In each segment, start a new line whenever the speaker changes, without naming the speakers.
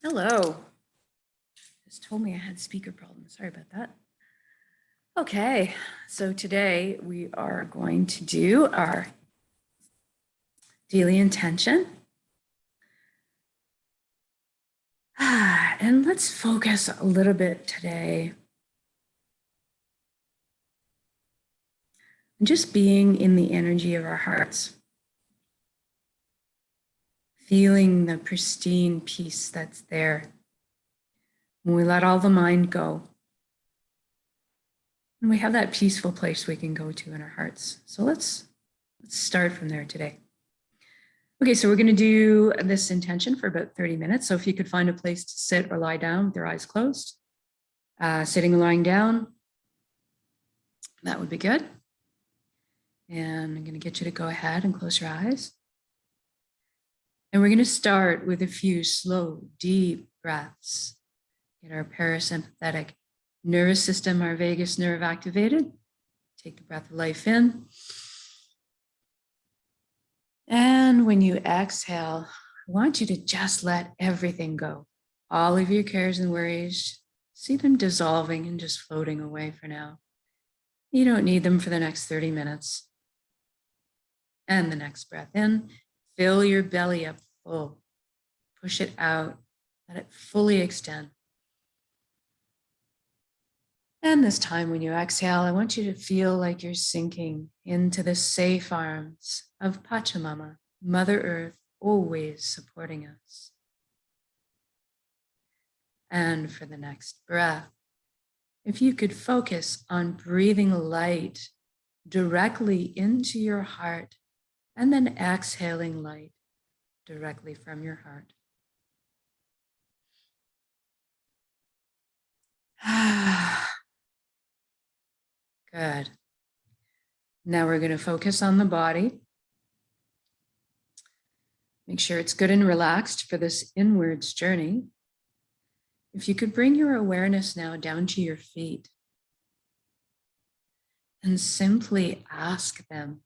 Hello. Just told me I had speaker problems. Sorry about that. Okay, so today we are going to do our daily intention. And let's focus a little bit today on just being in the energy of our hearts, feeling the pristine peace that's there when we let all the mind go. And we have that peaceful place we can go to in our hearts. So let's start from there today. Okay, so we're going to do this intention for about 30 minutes. So if you could find a place to sit or lie down with your eyes closed, sitting or lying down, that would be good. And I'm going to get you to go ahead and close your eyes. And we're going to start with a few slow, deep breaths. Get our parasympathetic nervous system, our vagus nerve activated. Take the breath of life in. And when you exhale, I want you to just let everything go. All of your cares and worries, see them dissolving and just floating away for now. You don't need them for the next 30 minutes. And the next breath in, fill your belly up full. Push it out, let it fully extend. And this time when you exhale, I want you to feel like you're sinking into the safe arms of Pachamama, Mother Earth, always supporting us. And for the next breath, if you could focus on breathing light directly into your heart and then exhaling light directly from your heart. Good. Now we're going to focus on the body. Make sure it's good and relaxed for this inwards journey. If you could bring your awareness now down to your feet and simply ask them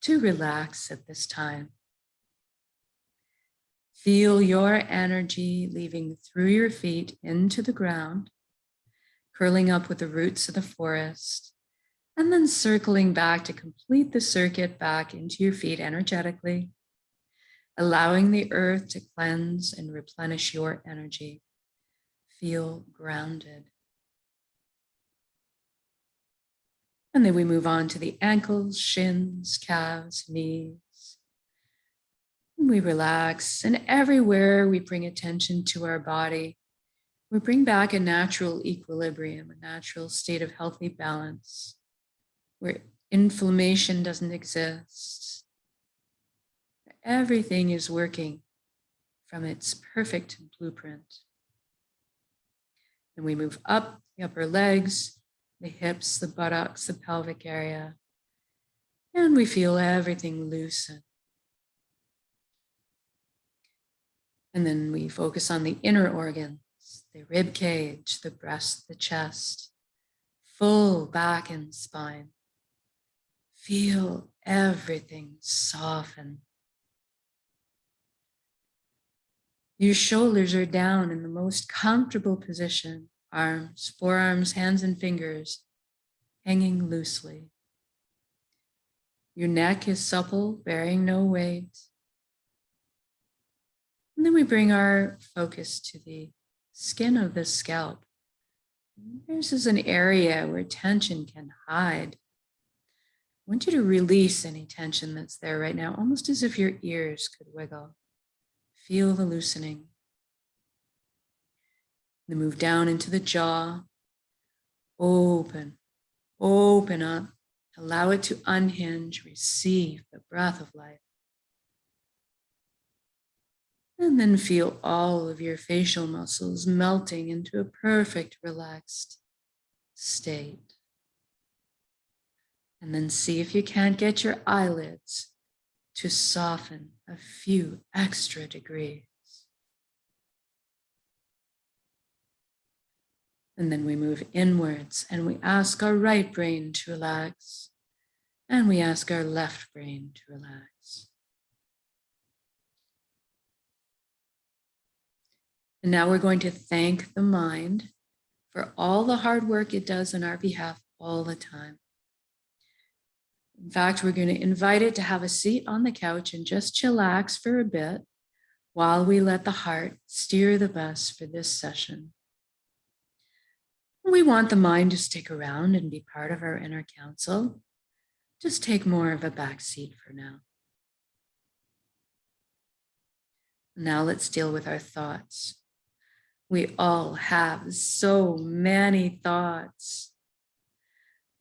to relax at this time. Feel your energy leaving through your feet into the ground, curling up with the roots of the forest, and then circling back to complete the circuit back into your feet energetically, allowing the earth to cleanse and replenish your energy. Feel grounded. And then we move on to the ankles, shins, calves, knees. And we relax, and everywhere we bring attention to our body, we bring back a natural equilibrium, a natural state of healthy balance, where inflammation doesn't exist. Everything is working from its perfect blueprint. And we move up the upper legs, the hips, the buttocks, the pelvic area, and we feel everything loosen. And then we focus on the inner organs, the rib cage, the breast, the chest, full back and spine. Feel everything soften. Your shoulders are down in the most comfortable position, arms, forearms, hands, and fingers hanging loosely. Your neck is supple, bearing no weight. And then we bring our focus to the skin of the scalp. This is an area where tension can hide. I want you to release any tension that's there right now, almost as if your ears could wiggle. Feel the loosening. Then move down into the jaw. Open up. Allow it to unhinge. Receive the breath of life. And then feel all of your facial muscles melting into a perfect relaxed state. And then see if you can't get your eyelids to soften a few extra degrees. And then we move inwards and we ask our right brain to relax. And we ask our left brain to relax. And now we're going to thank the mind for all the hard work it does on our behalf all the time. In fact, we're going to invite it to have a seat on the couch and just chillax for a bit while we let the heart steer the bus for this session. We want the mind to stick around and be part of our inner council. Just take more of a back seat for now. Now let's deal with our thoughts. We all have so many thoughts.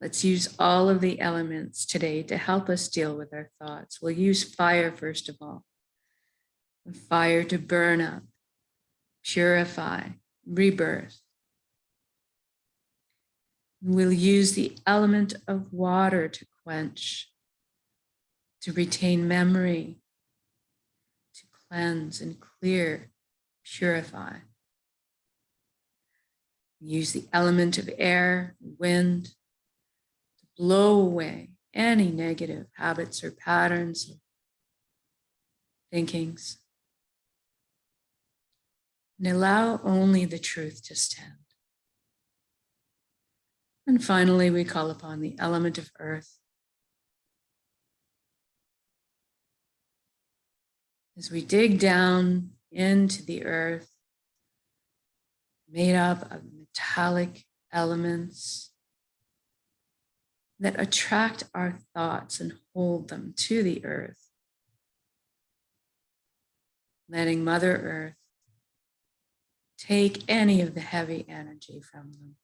Let's use all of the elements today to help us deal with our thoughts. We'll use fire first of all. Fire to burn up, purify, rebirth. We'll use the element of water to quench, to retain memory, to cleanse and clear, purify. Use the element of air, wind, to blow away any negative habits or patterns or thinkings. And allow only the truth to stand. And finally, we call upon the element of earth. As we dig down into the earth, made up of metallic elements that attract our thoughts and hold them to the earth, letting Mother Earth take any of the heavy energy from them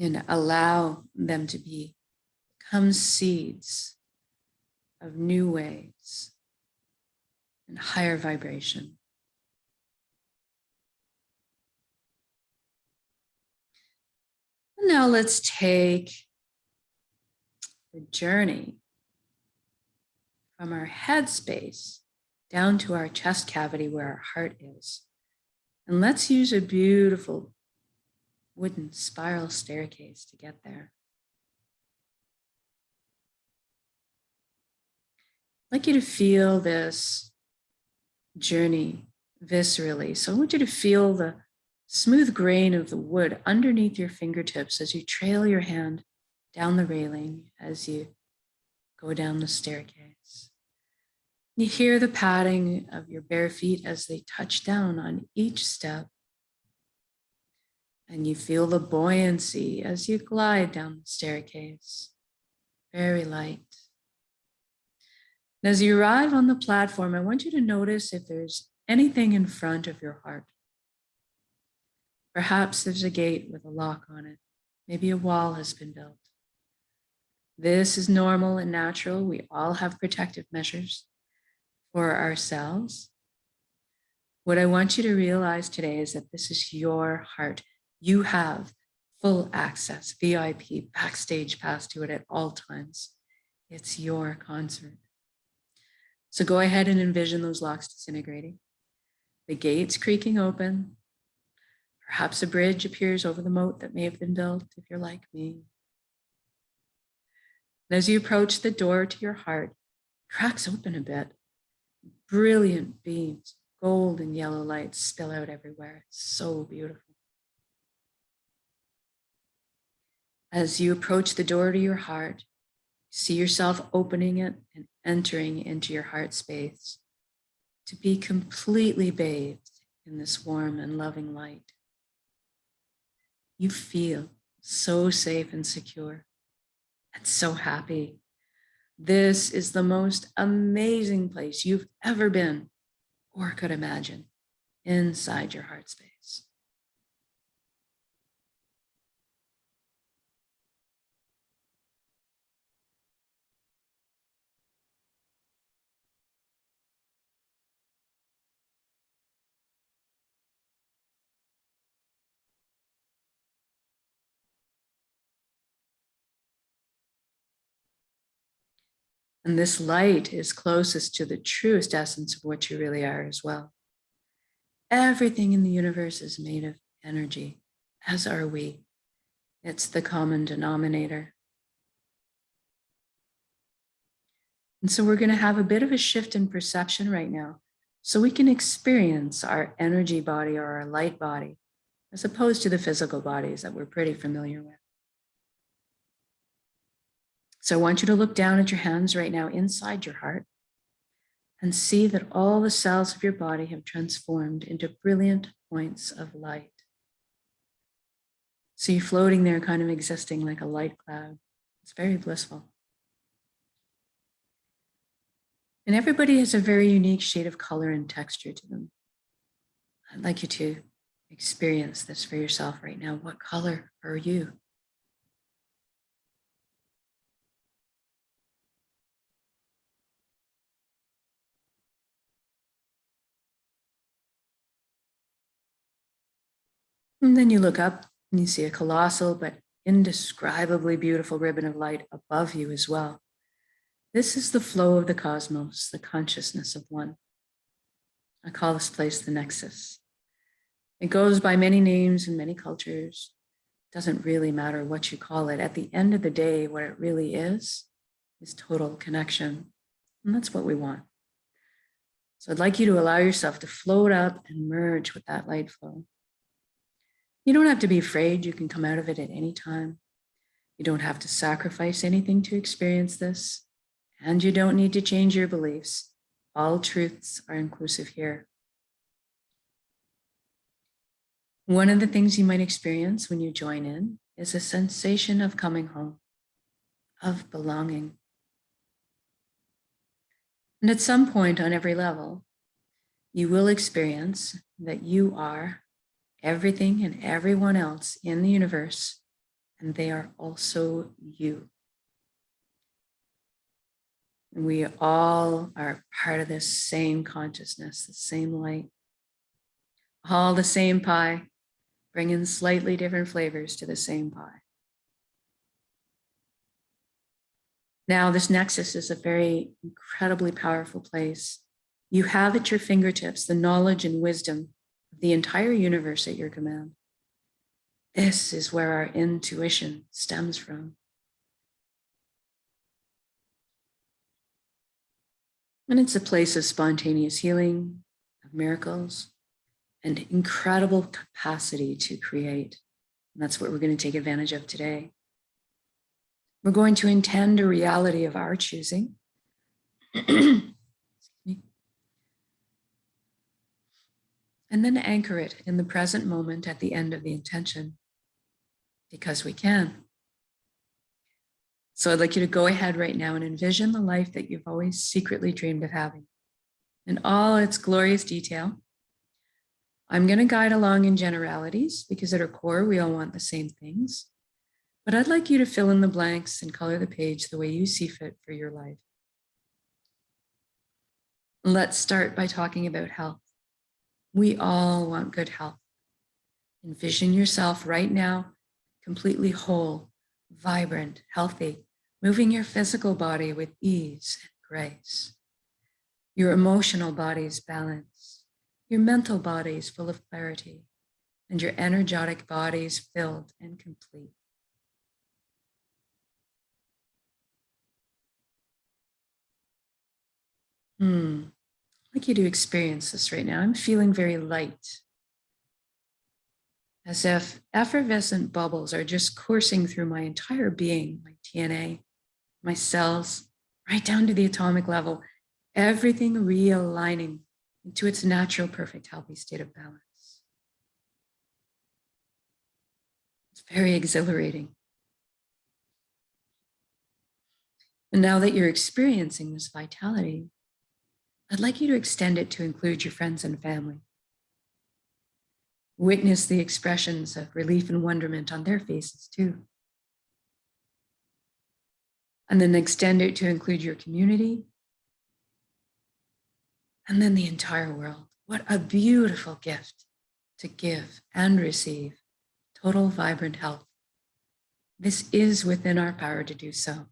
and allow them to become seeds of new ways and higher vibration. And now let's take the journey from our head space down to our chest cavity where our heart is. And let's use a beautiful wooden spiral staircase to get there. I'd like you to feel this journey viscerally. So I want you to feel the smooth grain of the wood underneath your fingertips as you trail your hand down the railing as you go down the staircase. You hear the padding of your bare feet as they touch down on each step. And you feel the buoyancy as you glide down the staircase, very light. And as you arrive on the platform, I want you to notice if there's anything in front of your heart. Perhaps there's a gate with a lock on it. Maybe a wall has been built. This is normal and natural. We all have protective measures for ourselves. What I want you to realize today is that this is your heart. You have full access, VIP, backstage pass to it at all times. It's your concert. So go ahead and envision those locks disintegrating, the gates creaking open. Perhaps a bridge appears over the moat that may have been built if you're like me. And as you approach the door to your heart, it cracks open a bit. Brilliant beams, gold and yellow lights spill out everywhere. It's so beautiful. As you approach the door to your heart, see yourself opening it and entering into your heart space to be completely bathed in this warm and loving light. You feel so safe and secure and so happy. This is the most amazing place you've ever been or could imagine inside your heart space. And this light is closest to the truest essence of what you really are as well. Everything in the universe is made of energy, as are we. It's the common denominator. And so we're going to have a bit of a shift in perception right now, so we can experience our energy body or our light body, as opposed to the physical bodies that we're pretty familiar with. So I want you to look down at your hands right now inside your heart and see that all the cells of your body have transformed into brilliant points of light. So you're floating there, kind of existing like a light cloud. It's very blissful. And everybody has a very unique shade of color and texture to them. I'd like you to experience this for yourself right now. What color are you? And then you look up and you see a colossal but indescribably beautiful ribbon of light above you as well. This is the flow of the cosmos, the consciousness of one. I call this place the Nexus. It goes by many names in many cultures. It doesn't really matter what you call it. At the end of the day, what it really is total connection. And that's what we want. So I'd like you to allow yourself to float up and merge with that light flow. You don't have to be afraid. You can come out of it at any time. You don't have to sacrifice anything to experience this. And you don't need to change your beliefs. All truths are inclusive here. One of the things you might experience when you join in is a sensation of coming home, of belonging. And at some point on every level, you will experience that you are everything and everyone else in the universe, and they are also you. And we all are part of this same consciousness, the same light, all the same pie, bringing slightly different flavors to the same pie. Now, this nexus is a very incredibly powerful place. You have at your fingertips the knowledge and wisdom of the entire universe at your command. This is where our intuition stems from. And it's a place of spontaneous healing, of miracles, and incredible capacity to create. And that's what we're going to take advantage of today. We're going to intend a reality of our choosing. And then anchor it in the present moment at the end of the intention, because we can. So I'd like you to go ahead right now and envision the life that you've always secretly dreamed of having in all its glorious detail. I'm going to guide along in generalities because at our core, we all want the same things. But I'd like you to fill in the blanks and color the page the way you see fit for your life. Let's start by talking about health. We all want good health. Envision yourself right now, completely whole, vibrant, healthy, moving your physical body with ease and grace. Your emotional body is balanced. Your mental body is full of clarity, and your energetic body is filled and complete. I'd like you to experience this right now. I'm feeling very light, as if effervescent bubbles are just coursing through my entire being, my DNA, my cells, right down to the atomic level, everything realigning into its natural, perfect, healthy state of balance. It's very exhilarating. And now that you're experiencing this vitality, I'd like you to extend it to include your friends and family. Witness the expressions of relief and wonderment on their faces too. And then extend it to include your community. And then the entire world. What a beautiful gift to give and receive total vibrant health. This is within our power to do so.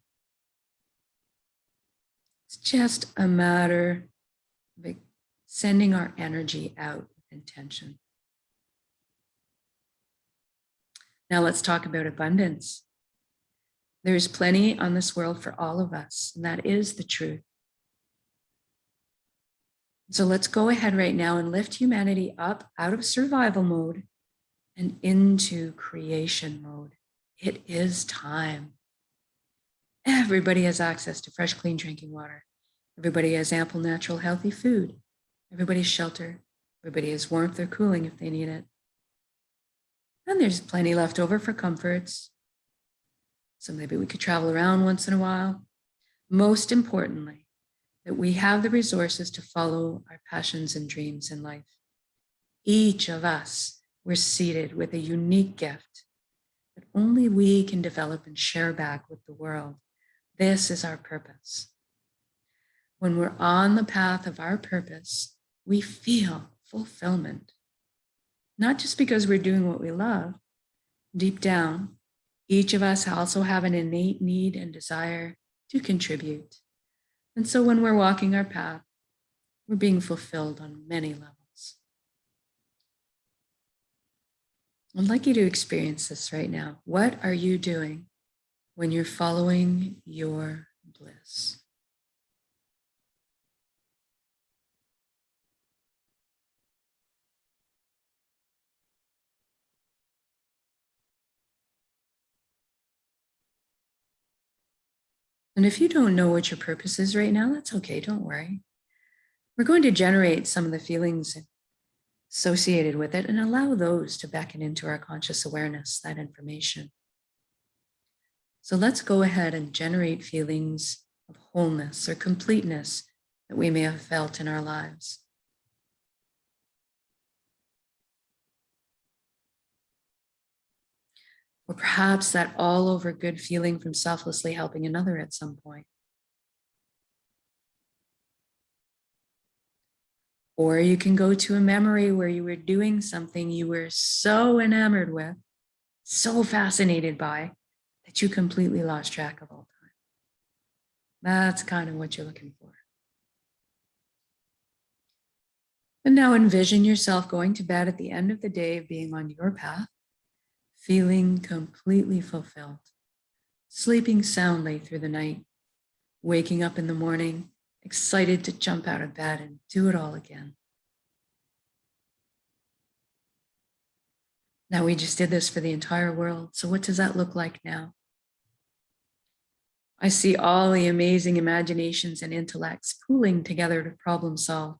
It's just a matter of sending our energy out with intention. Now let's talk about abundance. There's plenty on this world for all of us, and that is the truth. So let's go ahead right now and lift humanity up out of survival mode and into creation mode. It is time. Everybody has access to fresh, clean drinking water. Everybody has ample, natural, healthy food. Everybody has shelter. Everybody has warmth or cooling if they need it. And there's plenty left over for comforts. So maybe we could travel around once in a while. Most importantly, that we have the resources to follow our passions and dreams in life. Each of us, we're seated with a unique gift that only we can develop and share back with the world. This is our purpose. When we're on the path of our purpose, we feel fulfillment. Not just because we're doing what we love. Deep down, each of us also have an innate need and desire to contribute. And so when we're walking our path, we're being fulfilled on many levels. I'd like you to experience this right now. What are you doing when you're following your bliss? And if you don't know what your purpose is right now, that's okay, don't worry. We're going to generate some of the feelings associated with it and allow those to beckon into our conscious awareness, that information. So let's go ahead and generate feelings of wholeness or completeness that we may have felt in our lives. Or perhaps that all over good feeling from selflessly helping another at some point. Or you can go to a memory where you were doing something you were so enamored with, so fascinated by, that you completely lost track of all time. That's kind of what you're looking for. And now envision yourself going to bed at the end of the day of being on your path, feeling completely fulfilled, sleeping soundly through the night, waking up in the morning, excited to jump out of bed and do it all again. Now we just did this for the entire world. So what does that look like now? I see all the amazing imaginations and intellects pooling together to problem solve.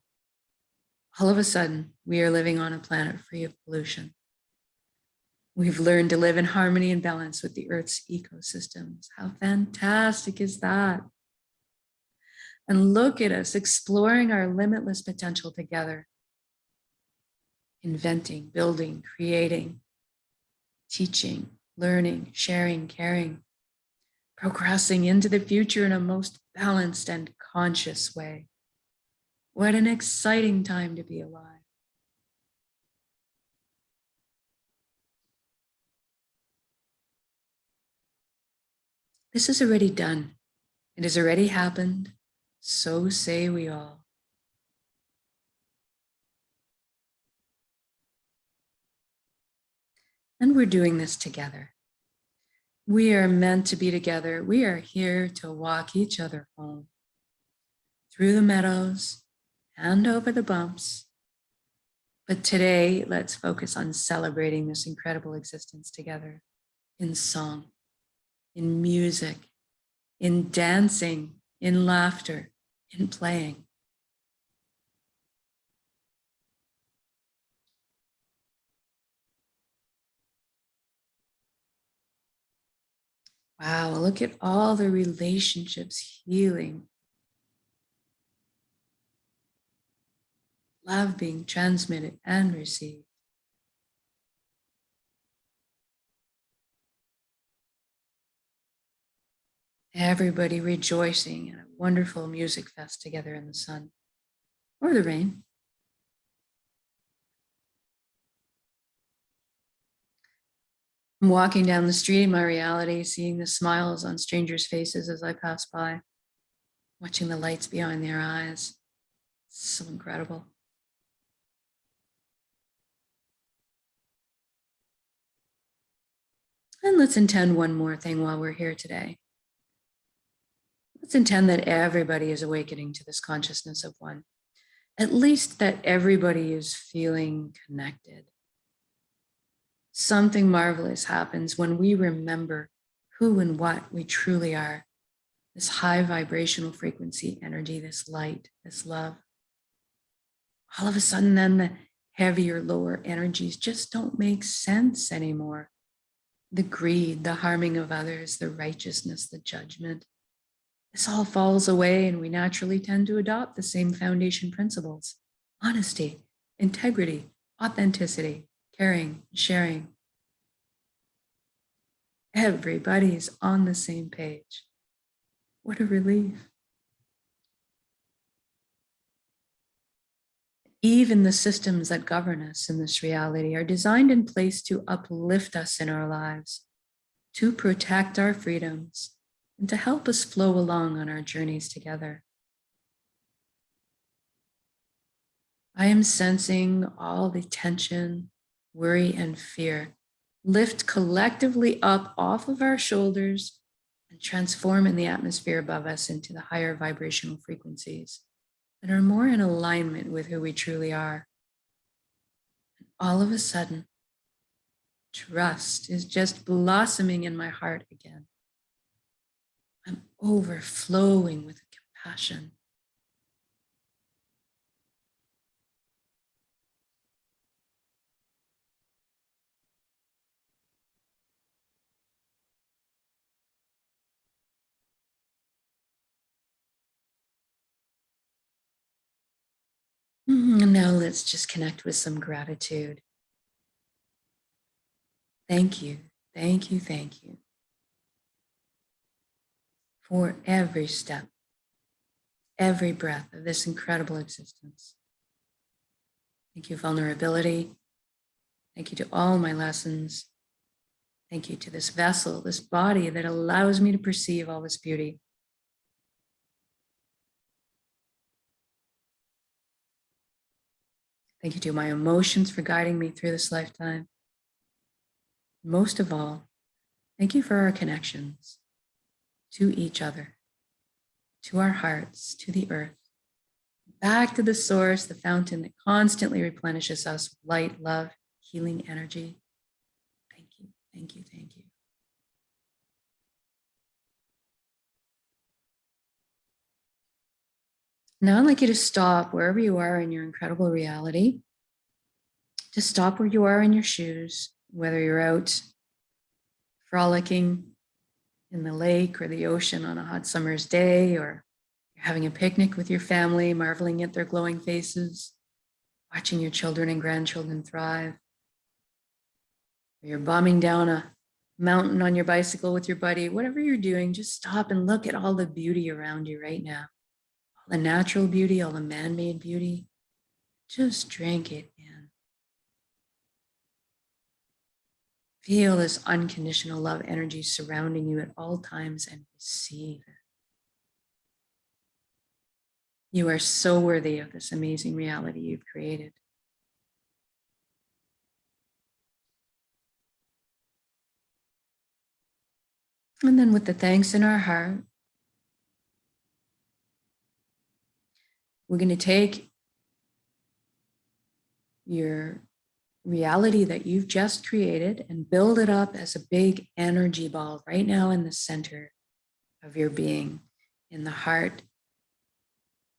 All of a sudden, we are living on a planet free of pollution. We've learned to live in harmony and balance with the Earth's ecosystems. How fantastic is that? And look at us exploring our limitless potential together. Inventing, building, creating, teaching, learning, sharing, caring, progressing into the future in a most balanced and conscious way. What an exciting time to be alive. This is already done. It has already happened. So say we all. And we're doing this together. We are meant to be together. We are here to walk each other home through the meadows and over the bumps. But today, let's focus on celebrating this incredible existence together in song, in music, in dancing, in laughter, in playing. Wow, look at all the relationships healing. Love being transmitted and received. Everybody rejoicing in a wonderful music fest together in the sun or the rain. I'm walking down the street in my reality, seeing the smiles on strangers' faces as I pass by, watching the lights behind their eyes. It's so incredible. And let's intend one more thing while we're here today. Let's intend that everybody is awakening to this consciousness of one. at least that everybody is feeling connected. Something marvelous happens when we remember who and what we truly are. This high vibrational frequency energy, this light, this love. All of a sudden, then the heavier, lower energies just don't make sense anymore. The greed, the harming of others, the righteousness, the judgment. This all falls away, and we naturally tend to adopt the same foundation principles: honesty, integrity, authenticity, caring, sharing. Everybody is on the same page. What a relief. Even the systems that govern us in this reality are designed in place to uplift us in our lives, to protect our freedoms, and to help us flow along on our journeys together. I am sensing all the tension, worry, and fear lift collectively up off of our shoulders and transform in the atmosphere above us into the higher vibrational frequencies that are more in alignment with who we truly are. And all of a sudden, trust is just blossoming in my heart again. I'm overflowing with compassion. And now let's just connect with some gratitude. Thank you, thank you, thank you for every step, every breath of this incredible existence. Thank you, vulnerability. Thank you to all my lessons. Thank you to this vessel, this body that allows me to perceive all this beauty. Thank you to my emotions for guiding me through this lifetime. Most of all, thank you for our connections to each other, to our hearts, to the earth, back to the source, the fountain that constantly replenishes us with light, love, healing energy. Thank you, thank you, thank you. Now I'd like you to stop wherever you are in your incredible reality. Just stop where you are in your shoes, whether you're out frolicking in the lake or the ocean on a hot summer's day, or you're having a picnic with your family, marveling at their glowing faces, watching your children and grandchildren thrive. Or you're bombing down a mountain on your bicycle with your buddy. Whatever you're doing, just stop and look at all the beauty around you right now. All the natural beauty, all the man-made beauty. Just drink it in. Feel this unconditional love energy surrounding you at all times and receive it. You are so worthy of this amazing reality you've created. And then with the thanks in our heart, we're going to take your reality that you've just created and build it up as a big energy ball right now in the center of your being, in the heart,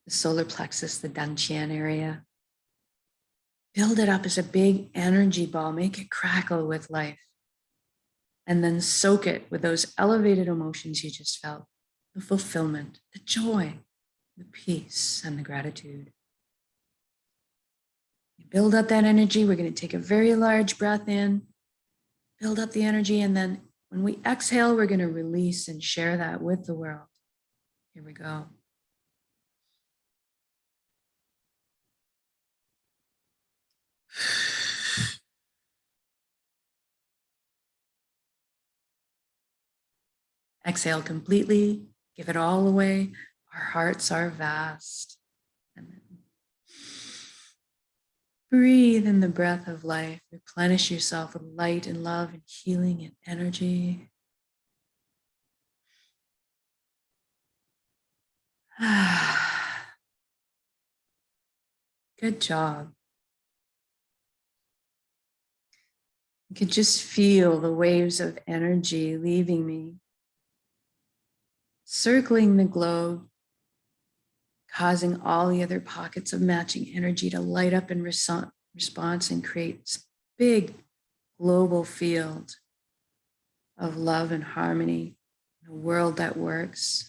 the solar plexus, the Dantian area. Build it up as a big energy ball, make it crackle with life, and then soak it with those elevated emotions you just felt, the fulfillment, the joy, the peace, and the gratitude. You build up that energy. We're going to take a very large breath in, build up the energy, and then when we exhale, we're going to release and share that with the world. Here we go. Exhale completely, give it all away. Our hearts are vast. And then breathe in the breath of life. Replenish yourself with light and love and healing and energy. Good job. You can just feel the waves of energy leaving me, circling the globe, causing all the other pockets of matching energy to light up in response and create this big global field of love and harmony, a world that works.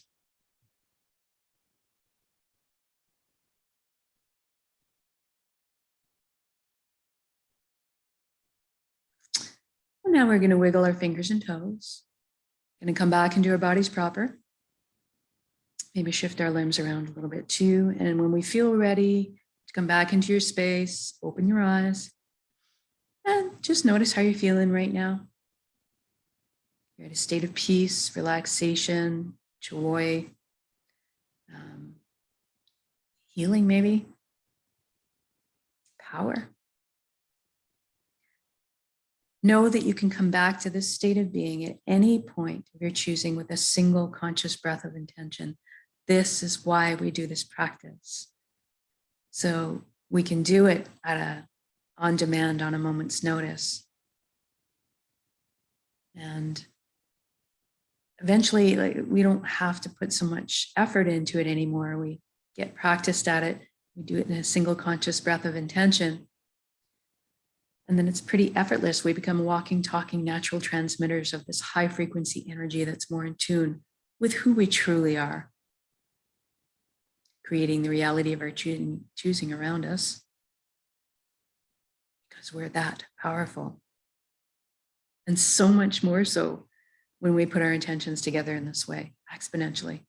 And now we're going to wiggle our fingers and toes. Going to come back into our bodies proper. Maybe shift our limbs around a little bit too. And when we feel ready to come back into your space, open your eyes and just notice how you're feeling right now. You're at a state of peace, relaxation, joy, healing maybe, power. Know that you can come back to this state of being at any point of your choosing with a single conscious breath of intention. This is why we do this practice. So we can do it on demand, on a moment's notice. And eventually, we don't have to put so much effort into it anymore. We get practiced at it. We do it in a single conscious breath of intention. And then it's pretty effortless. We become walking, talking, natural transmitters of this high frequency energy that's more in tune with who we truly are, creating the reality of our choosing around us, because we're that powerful. And so much more so when we put our intentions together in this way, exponentially.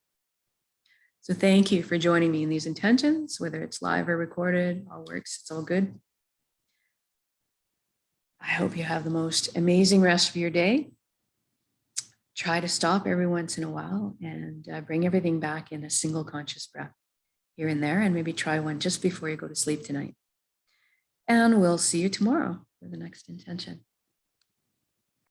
So thank you for joining me in these intentions, whether it's live or recorded, all works, it's all good. I hope you have the most amazing rest of your day. Try to stop every once in a while and bring everything back in a single conscious breath here and there, and maybe try one just before you go to sleep tonight. And we'll see you tomorrow for the next intention.